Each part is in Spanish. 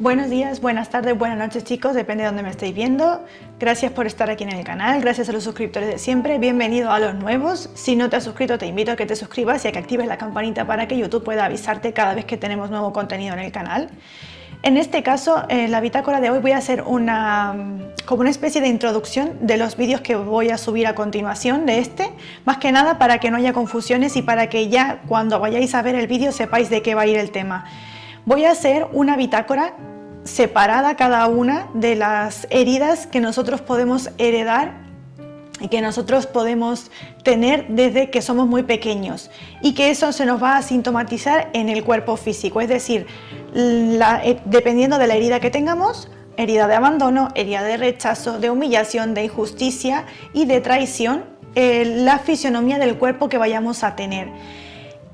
Buenos días, buenas tardes, buenas noches chicos, depende de dónde me estéis viendo. Gracias por estar aquí en el canal, gracias a los suscriptores de siempre, bienvenido a los nuevos. Si no te has suscrito te invito a que te suscribas y a que actives la campanita para que YouTube pueda avisarte cada vez que tenemos nuevo contenido en el canal. En este caso, en la bitácora de hoy voy a hacer como una especie de introducción de los vídeos que voy a subir a continuación de más que nada para que no haya confusiones y para que ya cuando vayáis a ver el vídeo sepáis de qué va a ir el tema. Voy a hacer una bitácora separada cada una de las heridas que nosotros podemos heredar y que nosotros podemos tener desde que somos muy pequeños y que eso se nos va a sintomatizar en el cuerpo físico, es decir, dependiendo de la herida que tengamos, herida de abandono, herida de rechazo, de humillación, de injusticia y de traición, la fisionomía del cuerpo que vayamos a tener.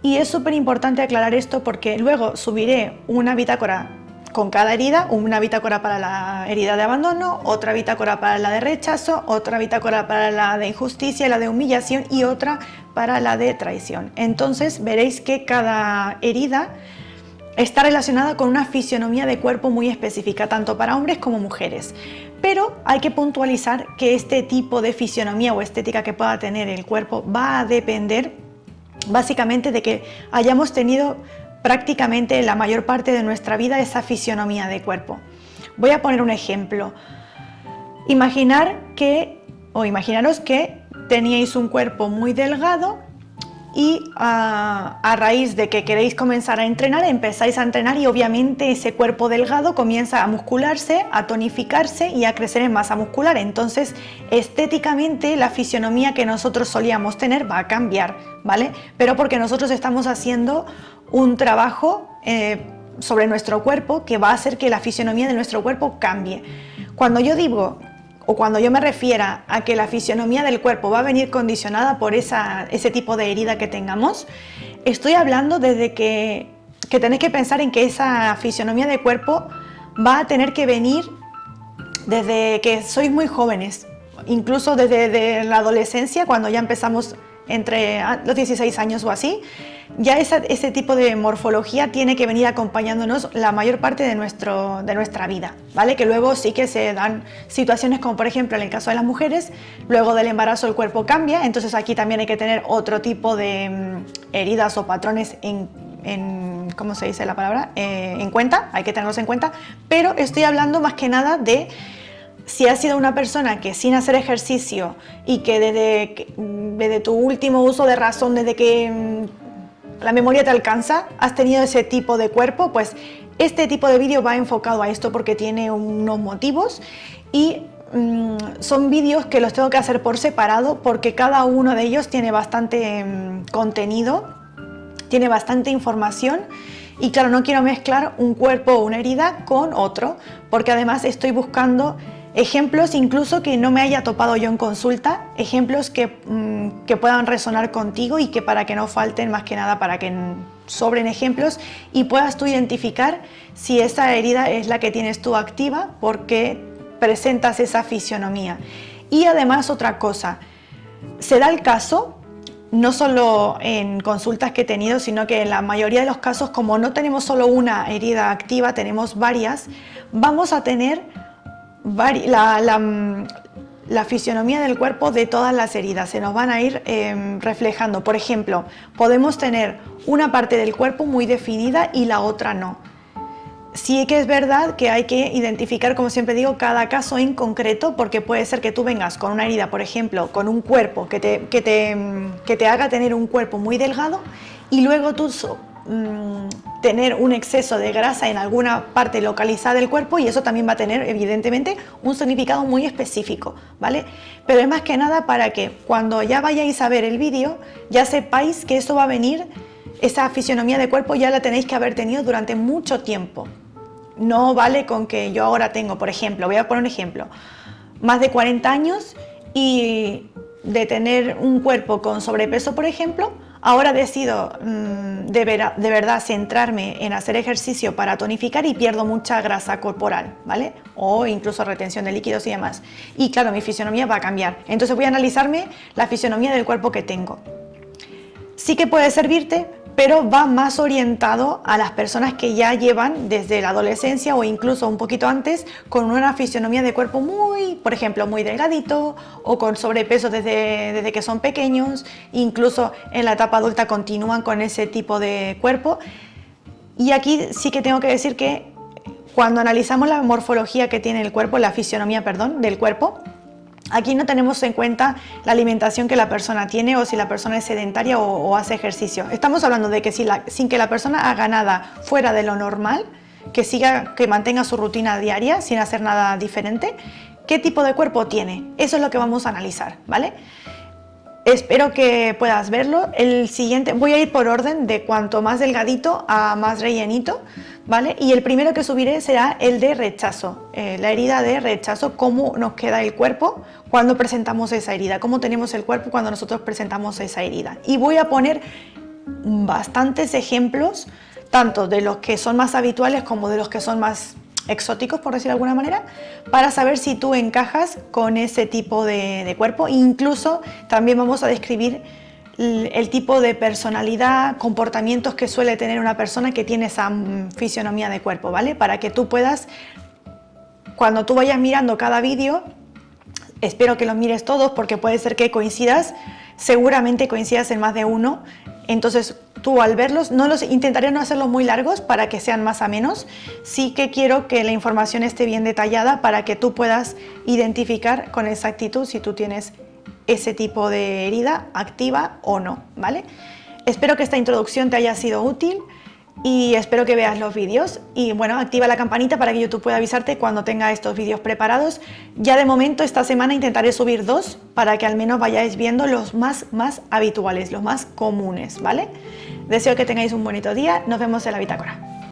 Y es súper importante aclarar esto porque luego subiré una bitácora con cada herida, una bitácora para la herida de abandono, otra bitácora para la de rechazo, otra bitácora para la de injusticia, la de humillación y otra para la de traición. Entonces veréis que cada herida está relacionada con una fisionomía de cuerpo muy específica, tanto para hombres como mujeres. Pero hay que puntualizar que este tipo de fisionomía o estética que pueda tener el cuerpo va a depender básicamente de que hayamos tenido prácticamente la mayor parte de nuestra vida esa fisionomía de cuerpo. Voy a poner un ejemplo. Imaginaros que teníais un cuerpo muy delgado y a raíz de que queréis comenzar a entrenar, empezáis a entrenar y obviamente ese cuerpo delgado comienza a muscularse, a tonificarse y a crecer en masa muscular. Entonces, estéticamente la fisionomía que nosotros solíamos tener va a cambiar, ¿vale? Pero porque nosotros estamos haciendo un trabajo sobre nuestro cuerpo que va a hacer que la fisionomía de nuestro cuerpo cambie. Cuando yo digo o cuando yo me refiera a que la fisionomía del cuerpo va a venir condicionada por ese tipo de herida que tengamos, estoy hablando desde que tenéis que pensar en que esa fisionomía de cuerpo va a tener que venir desde que sois muy jóvenes, incluso desde la adolescencia, cuando ya empezamos entre los 16 años o así, ya ese tipo de morfología tiene que venir acompañándonos la mayor parte de nuestra vida, ¿vale? Que luego sí que se dan situaciones como por ejemplo en el caso de las mujeres, luego del embarazo el cuerpo cambia, entonces aquí también hay que tener otro tipo de heridas o patrones ¿cómo se dice la palabra? En cuenta, hay que tenerlos en cuenta, pero estoy hablando más que nada de si has sido una persona que sin hacer ejercicio y que desde tu último uso de razón, desde que la memoria te alcanza, has tenido ese tipo de cuerpo, pues este tipo de vídeo va enfocado a esto porque tiene unos motivos y son vídeos que los tengo que hacer por separado porque cada uno de ellos tiene bastante contenido, tiene bastante información. Y claro, no quiero mezclar un cuerpo o una herida con otro, porque además estoy buscando ejemplos incluso que no me haya topado yo en consulta, ejemplos que puedan resonar contigo y que para que no falten, más que nada para que sobren ejemplos y puedas tú identificar si esa herida es la que tienes tú activa porque presentas esa fisionomía. Y además otra cosa, se da el caso, no solo en consultas que he tenido, sino que en la mayoría de los casos, como no tenemos solo una herida activa, tenemos varias, vamos a tener la fisionomía del cuerpo de todas las heridas, se nos van a ir reflejando. Por ejemplo, podemos tener una parte del cuerpo muy definida y la otra no. Sí que es verdad que hay que identificar, como siempre digo, cada caso en concreto, porque puede ser que tú vengas con una herida, por ejemplo, con un cuerpo que te haga tener un cuerpo muy delgado y luego tú tener un exceso de grasa en alguna parte localizada del cuerpo y eso también va a tener evidentemente un significado muy específico, ¿vale? Pero es más que nada para que cuando ya vayáis a ver el vídeo ya sepáis que eso va a venir, esa fisionomía de cuerpo ya la tenéis que haber tenido durante mucho tiempo. No vale con que yo ahora tengo, por ejemplo, voy a poner un ejemplo, más de 40 años y de tener un cuerpo con sobrepeso, por ejemplo, ahora decido de verdad centrarme en hacer ejercicio para tonificar y pierdo mucha grasa corporal, ¿vale? O incluso retención de líquidos y demás. Y claro, mi fisionomía va a cambiar. Entonces voy a analizarme la fisionomía del cuerpo que tengo. Sí que puede servirte pero va más orientado a las personas que ya llevan desde la adolescencia o incluso un poquito antes con una fisionomía de cuerpo muy, por ejemplo, muy delgadito o con sobrepeso desde que son pequeños, incluso en la etapa adulta continúan con ese tipo de cuerpo. Y aquí sí que tengo que decir que cuando analizamos la morfología que tiene el cuerpo, la fisionomía, perdón, del cuerpo, aquí no tenemos en cuenta la alimentación que la persona tiene o si la persona es sedentaria o hace ejercicio. Estamos hablando de que sin que la persona haga nada fuera de lo normal, que mantenga su rutina diaria sin hacer nada diferente, ¿qué tipo de cuerpo tiene? Eso es lo que vamos a analizar, ¿vale? Espero que puedas verlo. El siguiente, voy a ir por orden de cuanto más delgadito a más rellenito, ¿vale? Y el primero que subiré será el de rechazo, la herida de rechazo, cómo nos queda el cuerpo cuando presentamos esa herida, cómo tenemos el cuerpo cuando nosotros presentamos esa herida. Y voy a poner bastantes ejemplos, tanto de los que son más habituales como de los que son más exóticos, por decirlo de alguna manera, para saber si tú encajas con ese tipo de cuerpo. Incluso también vamos a describir el tipo de personalidad, comportamientos que suele tener una persona que tiene esa fisionomía de cuerpo, ¿vale? Para que tú puedas, cuando tú vayas mirando cada vídeo, espero que los mires todos porque puede ser que coincidas, seguramente coincidas en más de uno. Entonces tú al verlos, intentaré no hacerlos muy largos para que sean más amenos. Sí que quiero que la información esté bien detallada para que tú puedas identificar con exactitud si tú tienes ese tipo de herida activa o no, ¿vale? Espero que esta introducción te haya sido útil y espero que veas los vídeos y bueno, activa la campanita para que YouTube pueda avisarte cuando tenga estos vídeos preparados. Ya de momento esta semana intentaré subir 2 para que al menos vayáis viendo los más habituales, los más comunes, ¿vale? Deseo que tengáis un bonito día, nos vemos en la bitácora.